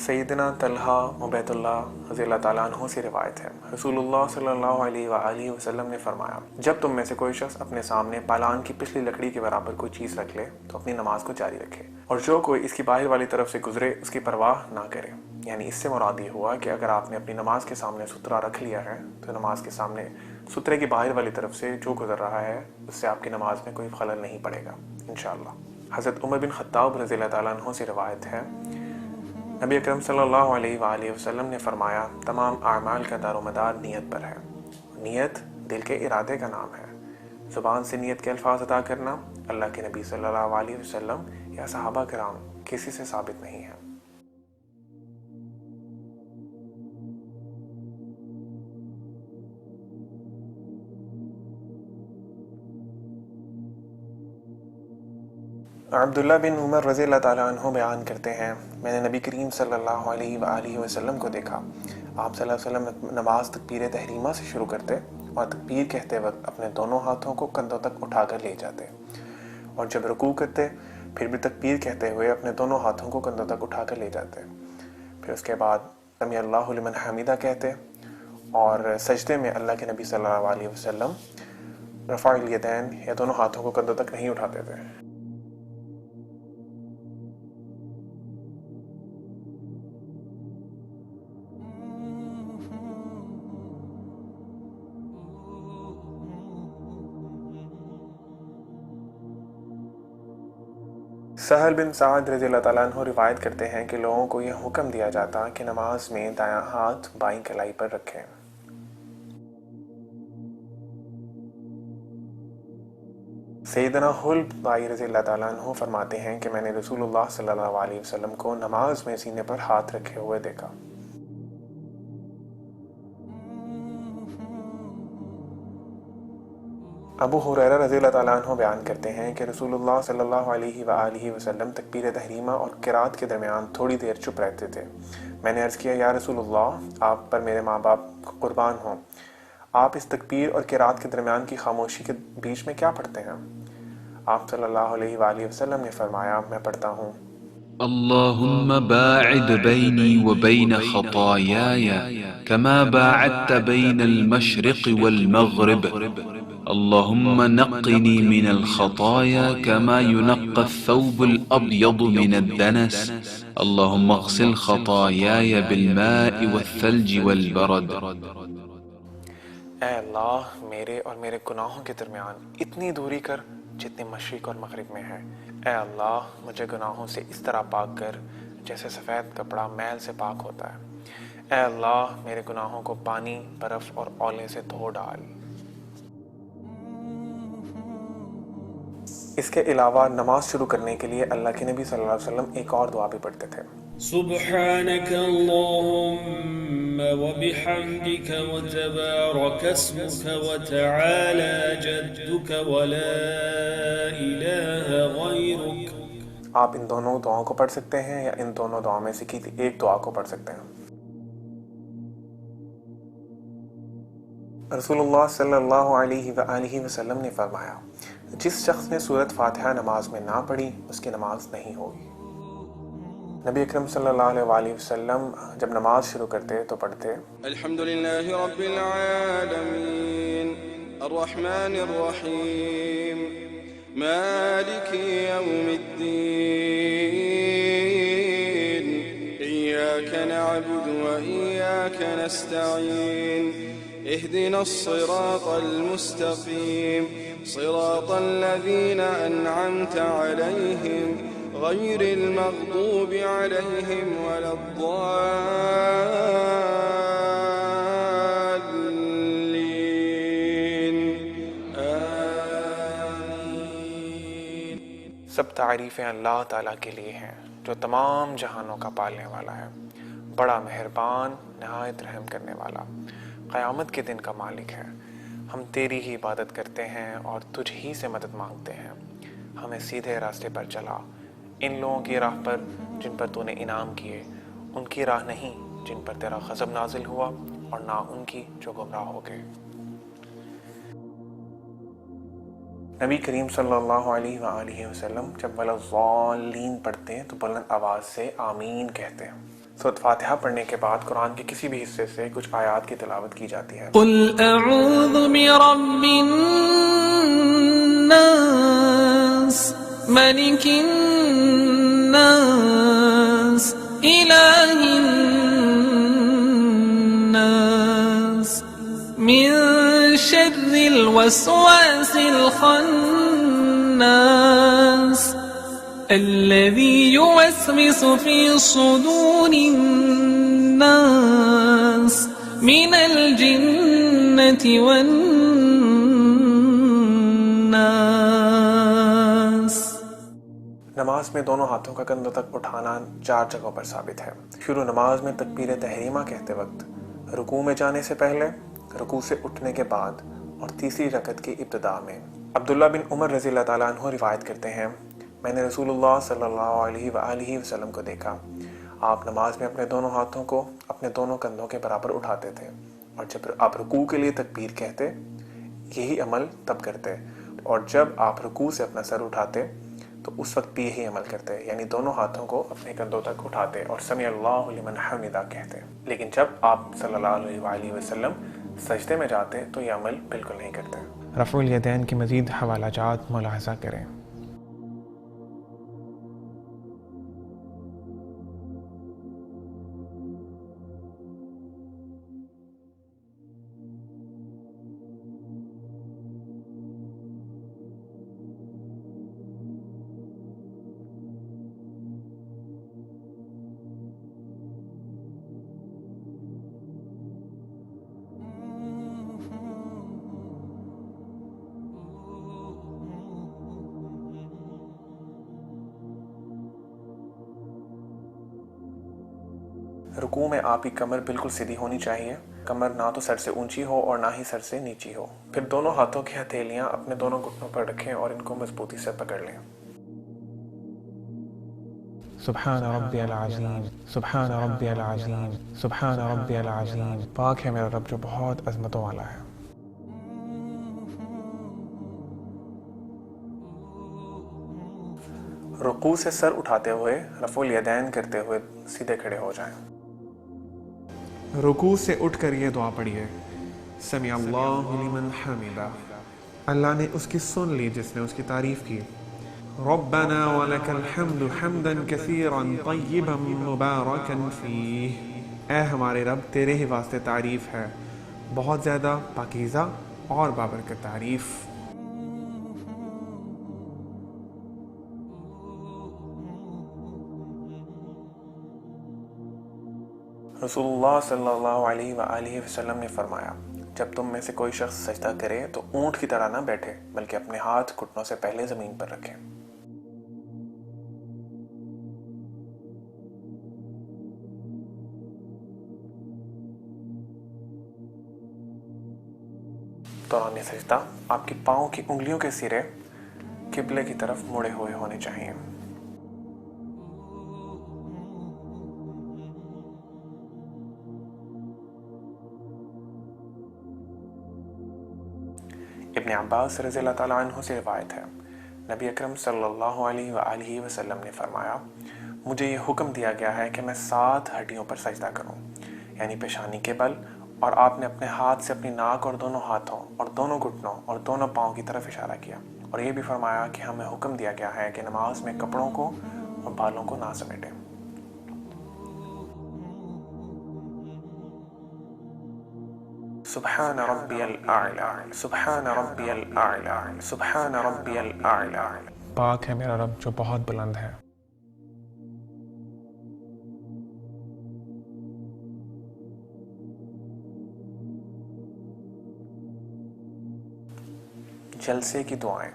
सैयदना तलहा उबैदुल्लाह रज़ी अल्लाह ताला अन्हु से रिवायत है, रसूलुल्लाह सल्लल्लाहु अलैहि वसल्लम ने फरमाया, जब तुम में से कोई शख्स अपने सामने पालान की पिछली लकड़ी के बराबर कोई चीज़ रख ले तो अपनी नमाज को जारी रखे, और जो कोई इसकी बाहर वाली तरफ से गुजरे उसकी परवाह ना करे। यानी इससे मुराद ये हुआ कि अगर आपने अपनी नमाज के सामने सुतरा रख लिया है तो नमाज के सामने सुतरे की बाहर वाली तरफ से जो गुजर रहा है उससे आपकी नमाज में कोई खलल नहीं पड़ेगा इंशाअल्लाह। हज़रत उमर बिन खत्ताब रज़ी अल्लाह ताला अन्हु से रिवायत है, नबी अकरम सल्लल्लाहु अलैहि वसल्लम ने फरमाया, तमाम आमाल का दारोमदार नियत पर है। नियत दिल के इरादे का नाम है। ज़ुबान से नियत के अल्फाज अदा करना अल्लाह के नबी सल्लल्लाहु अलैहि वसल्लम या सहाबा किराम किसी से साबित नहीं है। अब्दुल्ला बिन उमर रज़ी अल्लाह ताला अन्हु बयान करते हैं, मैंने नबी करीम सल्लल्लाहु अलैहि वसल्लम को देखा। आप सल्लल्लाहु अलैहि वसल्लम नमाज तकबीर तहरीमा से शुरू करते और तकबीर कहते वक्त अपने दोनों हाथों को कंधों तक उठाकर ले जाते, और जब रुकू करते फिर भी तकबीर कहते हुए अपने दोनों हाथों को कंधों तक उठाकर ले जाते। फिर उसके बाद समी अल्लाहु लिमन हमीदा कहते, और सजदे में अल्लाह के नबी सल्लल्लाहु अलैहि वसल्लम रफ़ाइल यदैन या दोनों हाथों को कंधों तक नहीं उठाते थे। सहल बिन साद रज़ी अल्लाह ताला अन्हु रिवायत करते हैं कि लोगों को यह हुक्म दिया जाता कि नमाज में दायां हाथ बाईं कलाई पर रखें। सैयदना हुल्ब बाई रज़ी अल्लाह ताला अन्हु फरमाते हैं कि मैंने रसूलुल्लाह सल्लल्लाहु अलैहि वसल्लम को नमाज में सीने पर हाथ रखे हुए देखा। अबू हुरैरा रज़ी अल्लाह ताला अन्हु बयान करते हैं कि रसूलुल्लाह सल्लल्लाहु अलैहि वसल्लम तकबीर तहरीमा और क़िरात के दरमियान थोड़ी देर चुप रहते थे। मैंने अर्ज़ किया, या रसूलुल्लाह, आप पर मेरे माँ बाप कुर्बान हों, आप इस तकबीर और क़िरात के दरमियान की खामोशी के बीच में क्या पढ़ते हैं? आप सल्लल्लाहु अलैहि वसल्लम ने फरमाया, मैं पढ़ता हूँ, اللهم باعد بيني وبين خطاياي كما باعدت بين المشرق والمغرب اللهم نقني من الخطايا كما ينقى الثوب الأبيض من الدنس اللهم اغسل خطاياي بالماء والثلج والبرد۔ ऐ अल्लाह, मेरे और मेरे गुनाहों के दरमियान इतनी दूरी कर जितनी मशरिक और मगरिब में है। ऐ अल्लाह, मुझे गुनाहों से इस तरह पाक कर जैसे सफ़ेद कपड़ा मैल से पाक होता है। ऐ अल्लाह, मेरे गुनाहों को पानी, बर्फ़ और औले से धो डाल। इसके अलावा नमाज शुरू करने के लिए अल्लाह के नबी सल्लल्लाहु अलैहि वसल्लम एक और दुआ भी पढ़ते थे, सुब्हानक अल्लाहुम्मा व बिहम्दिक व तबारक अस्मुक व तआला जद्दुक व ला इलाहा गैरुक। आप इन दोनों दुआओं को पढ़ सकते हैं या इन दोनों दुआओं में से किसी एक दुआ को पढ़ सकते हैं। रसूलुल्लाह सल्लल्लाहु अलैहि वसल्लम ने फरमाया, जिस शख्स ने सूरत फातिहा नमाज में ना पढ़ी उसकी नमाज नहीं होगी। नबी अकरम सल्लल्लाहु अलैहि वसल्लम जब नमाज शुरू करते तो पढ़ते, अल्हम्दुलिल्लाहि रब्बिल आलमीन अर्रहमानिर रहीम मालिकी यौमिद्दीन इय्याका नअबुदु व इय्याका नस्तईन इहदिनस सिरातल मुस्तकीम सिरातल लज़ीना अनअमता अलैहिम गैरिल मग़दूबि अलैहिम वलद्दाल्लीन आमीन। सब तारीफ़ें अल्लाह ताला के लिए हैं जो तमाम जहानों का पालने वाला है, बड़ा मेहरबान, नहायत रहम करने वाला, क़यामत के दिन का मालिक है। हम तेरी ही इबादत करते हैं और तुझ ही से मदद मांगते हैं। हमें सीधे रास्ते पर चला, इन लोगों की राह पर जिन पर तूने इनाम किए, उनकी राह नहीं जिन पर तेरा ग़ज़ब नाजिल हुआ, और ना उनकी जो गुमराह हो गए। नबी करीम सल्लल्लाहु अलैहि वसल्लम जब वलद्दाल्लीन पढ़ते हैं तो बुलंद आवाज़ से आमीन कहते हैं। सूरत फातिहा पढ़ने के बाद कुरान के किसी भी हिस्से से कुछ आयत की तिलावत की जाती है। قل أعوذ برب الناس ملك الناس إله الناس من شر الوسواس الخناس الذي يوسوس في صدور الناس من الجنة والناس. नमाज में दोनों हाथों का कंधों तक उठाना 4 जगहों पर साबित है। शुरू नमाज में तकबीर तहरीमा कहते वक्त, रुकू में जाने से पहले, रुकू से उठने के बाद और तीसरी रकत की इब्तिदा में। अब्दुल्ला बिन उमर रज़ी अल्लाह ताला अन्हु रिवायत करते हैं, मैंने रसूलुल्लाह सल्लल्लाहु अलैहि वसल्लम को देखा, आप नमाज में अपने दोनों हाथों को अपने दोनों कंधों के बराबर उठाते थे और जब आप रुकू के लिए तकबीर कहते यही अमल तब करते, और जब आप रुकू से अपना सर उठाते तो उस वक्त भी यही अमल करते, यानी दोनों हाथों को अपने कंधों तक उठाते और समी अल्लाहु लिमन हमिदा कहते। लेकिन जब आप सल्लल्लाहु अलैहि वसल्लम सजदे में जाते तो ये अमल बिल्कुल नहीं करते। रफ़उल यदैन की मज़ीद हवालाजात मुलाहज़ा करें। रुकू में आपकी कमर बिल्कुल सीधी होनी चाहिए, कमर ना तो सर से ऊंची हो और ना ही सर से नीची हो। फिर दोनों हाथों की हथेलियां अपने दोनों घुटनों पर रखें और इनको मजबूती से पकड़ लें। सुब्हान रब्बियल अज़ीम, सुब्हान रब्बियल अज़ीम, सुब्हान रब्बियल अज़ीम। पाक है मेरा रब जो बहुत अज़मतों वाला है। रुकू से सर उठाते हुए रफ़ुल यदैन करते हुए सीधे खड़े हो जाएं। रुकू से उठकर ये दुआ पढ़िए, समी अल्लाहु लिमन हमिदा। अल्लाह ने उसकी सुन ली जिसने उसकी तारीफ की। रब्बना वलकल हम्दु हम्दन कसीरन तय्यिबन मुबारकन फीह। ऐ हमारे रब तेरे ही वास्ते तारीफ है, बहुत ज़्यादा पाकीज़ा और बाबरकत तारीफ। रसूलुल्लाह सल्लल्लाहु अलैहि वसल्लम ने फरमाया, जब तुम में से कोई शख्स सजदा करे तो ऊंट की तरह ना बैठे, बल्कि अपने हाथ घुटनों से पहले ज़मीन पर रखें। दौरान सजदा आपके पाँव की उंगलियों के सिरे किबले की तरफ मुड़े हुए होने चाहिए। इब्न अब्बास रज़ियल्लाहु ताला अन्हु से रिवायत है, नबी अकरम सल्लल्लाहु अलैहि वसल्लम ने फरमाया, मुझे ये हुक्म दिया गया है कि मैं 7 हड्डियों पर सजदा करूं, यानी पेशानी के बल, और आपने अपने हाथ से अपनी नाक और दोनों हाथों और दोनों घुटनों और दोनों पाँव की तरफ इशारा किया, और ये भी फरमाया कि हमें हुक्म दिया गया है कि नमाज में कपड़ों को और बालों को ना समेटें। सुब्हान रब्बियल आला, सुब्हान रब्बियल आला, सुब्हान रब्बियल आला। पाक है मेरा रब जो बहुत बुलंद है। जलसे की दुआएं।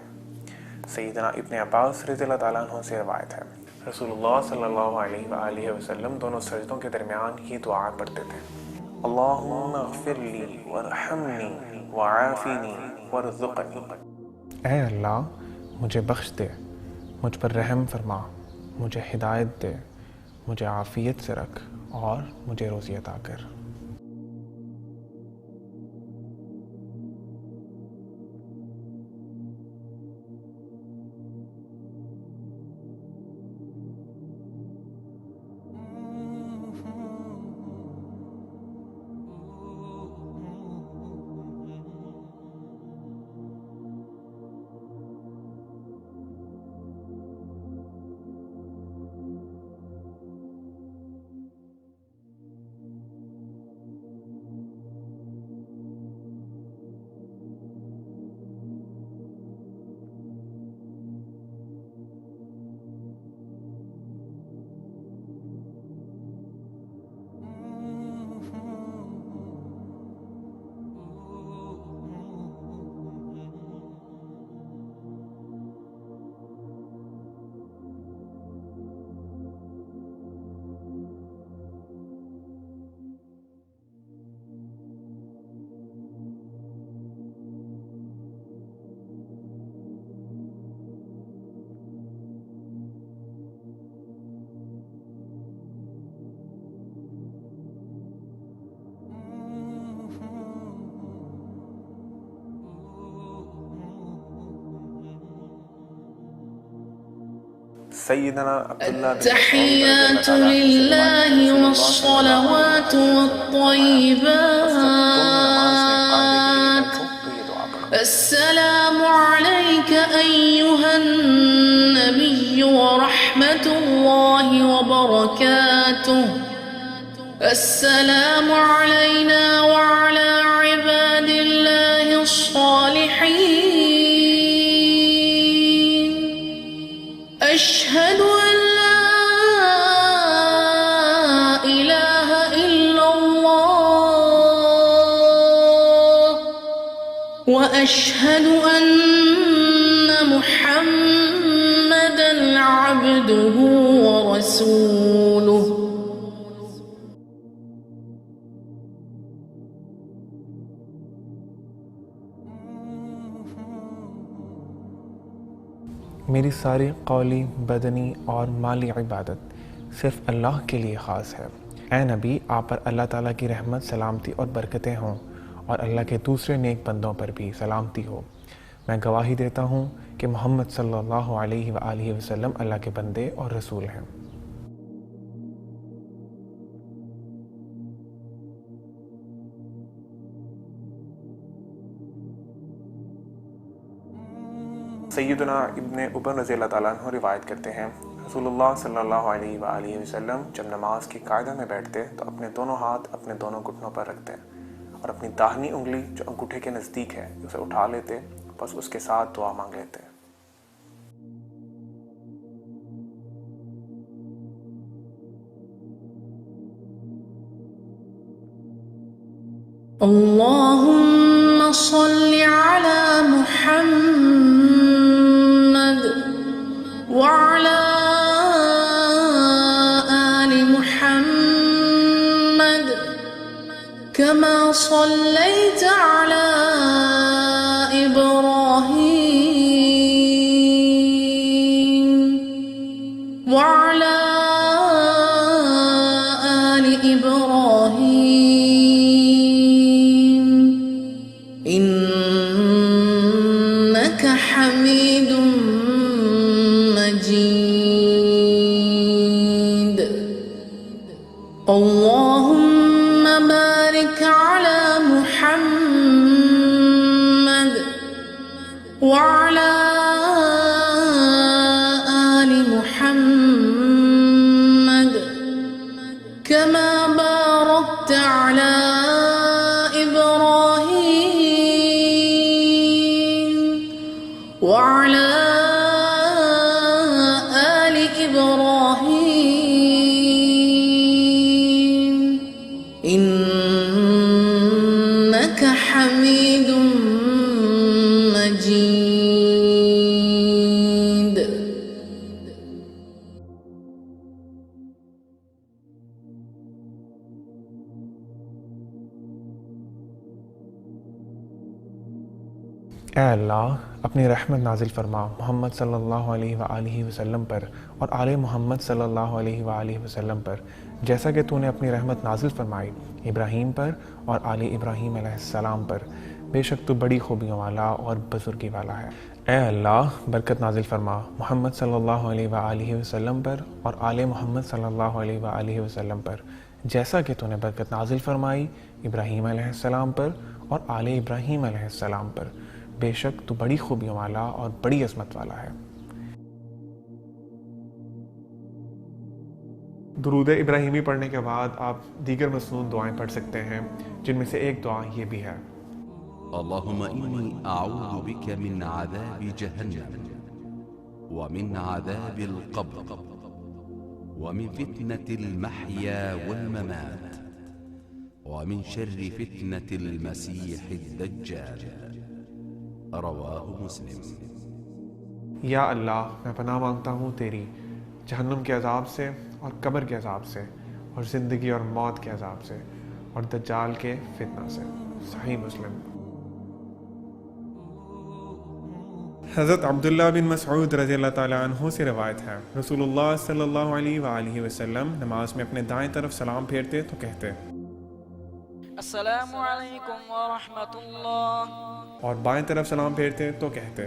सैयदना इब्न अब्बास रज़ियल्लाहु ताला अन्हु से रिवायत है, रसूलुल्लाह सल्लल्लाहु अलैहि वसल्लम दोनों सजदों के दरमियान ये दुआ पढ़ते थे, अल्लाहुम्मा अग़फ़िरली वरहमनी वआफ़िनी वरज़ुक़नी। ऐ अल्लाह मुझे बख्श दे, मुझ पर रहम फरमा, मुझे हिदायत दे, मुझे आफ़ियत से रख और मुझे रोज़ी अता कर। سیدنا عبداللہ بن التحيات لله والصلوات والطيبات السلام عليك أيها النبي ورحمة الله وبركاته السلام علينا وعلى عباد الله الصالحين أشهد أن لا إله إلا الله وأشهد أن محمدًا عبده ورسوله میری ساری قولی، بدنی اور مالی عبادت صرف اللہ کے لیے خاص ہے۔ اے نبی، آپ پر اللہ تعالیٰ کی رحمت، سلامتی اور برکتیں ہوں، اور اللہ کے دوسرے نیک بندوں پر بھی سلامتی ہو۔ میں گواہی دیتا ہوں کہ محمد صلی اللہ علیہ وآلہ وسلم اللہ کے بندے اور رسول ہیں۔ سیدنا ابن عمر رضی اللہ تعالیٰ عنہ روایت کرتے ہیں، رسول اللہ صلی اللہ علیہ وآلہ وسلم جب نماز کی قاعدہ میں بیٹھتے تو اپنے دونوں ہاتھ اپنے دونوں گھٹنوں پر رکھتے اور اپنی داہنی انگلی جو انگوٹھے کے نزدیک ہے اسے اٹھا لیتے، بس اس کے ساتھ دعا مانگ لیتے۔ اللهم صل على محمد وعلى آل محمد كما صليت على إبراهيم وعلى آل إبراهيم إنك حميد مجيد اللهم بارك على محمد وعلى آل محمد كما باركت على إبراهيم وعلى آل إبراهيم إنك حميد مجيد اے اللہ، اپنی رحمت نازل فرما محمد صلی اللہ علیہ وآلہ وسلم پر اور آل محمد صلی اللہ علیہ وآلہ وسلم پر، جیسا کہ تو نے اپنی رحمت نازل فرمائی ابراہیم پر اور آل ابراہیم علیہ السلام پر۔ بے شک تو بڑی خوبیوں والا اور بزرگی والا ہے۔ اے اللہ، برکت نازل فرما محمد صلی اللہ علیہ وآلہ وسلم پر اور آل محمد صلی اللہ علیہ وآلہ وسلم پر، جیسا کہ تو نے برکت نازل فرمائی ابراہیم علیہ السلام پر اور آل ابراہیم علیہ السلام پر۔ بے شک تو بڑی خوبیوں والا اور بڑی عظمت والا ہے۔ درود ابراہیمی پڑھنے کے بعد آپ دیگر مسنون دعائیں پڑھ سکتے ہیں، جن میں سے ایک دعا یہ بھی ہے: اللهم إني أعوذ بك من عذاب جهنم ومن عذاب القبر ومن فتنة المحيا والممات ومن شر فتنة المسيح الدجال رواہ مسلم۔ یا اللہ، میں پناہ مانگتا ہوں تیری جہنم کے عذاب سے اور قبر کے عذاب سے اور زندگی اور موت کے عذاب سے اور دجال کے فتنہ سے۔ صحیح مسلم۔ حضرت عبداللہ بن مسعود رضی اللہ تعالیٰ عنہ سے روایت ہے، رسول اللہ صلی اللہ علیہ وآلہ وسلم نماز میں اپنے دائیں طرف سلام پھیرتے تو کہتے: السلام علیکم ورحمۃ اللہ، اور بائیں طرف سلام پھیرتے تو کہتے: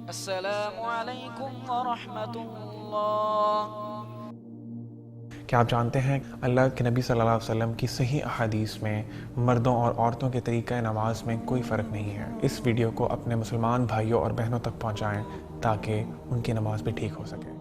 السلام علیکم ورحمۃ اللہ۔ کیا آپ جانتے ہیں اللہ کے نبی صلی اللہ علیہ وسلم کی صحیح احادیث میں مردوں اور عورتوں کے طریقہ نماز میں کوئی فرق نہیں ہے۔ اس ویڈیو کو اپنے مسلمان بھائیوں اور بہنوں تک پہنچائیں تاکہ ان کی نماز بھی ٹھیک ہو سکے۔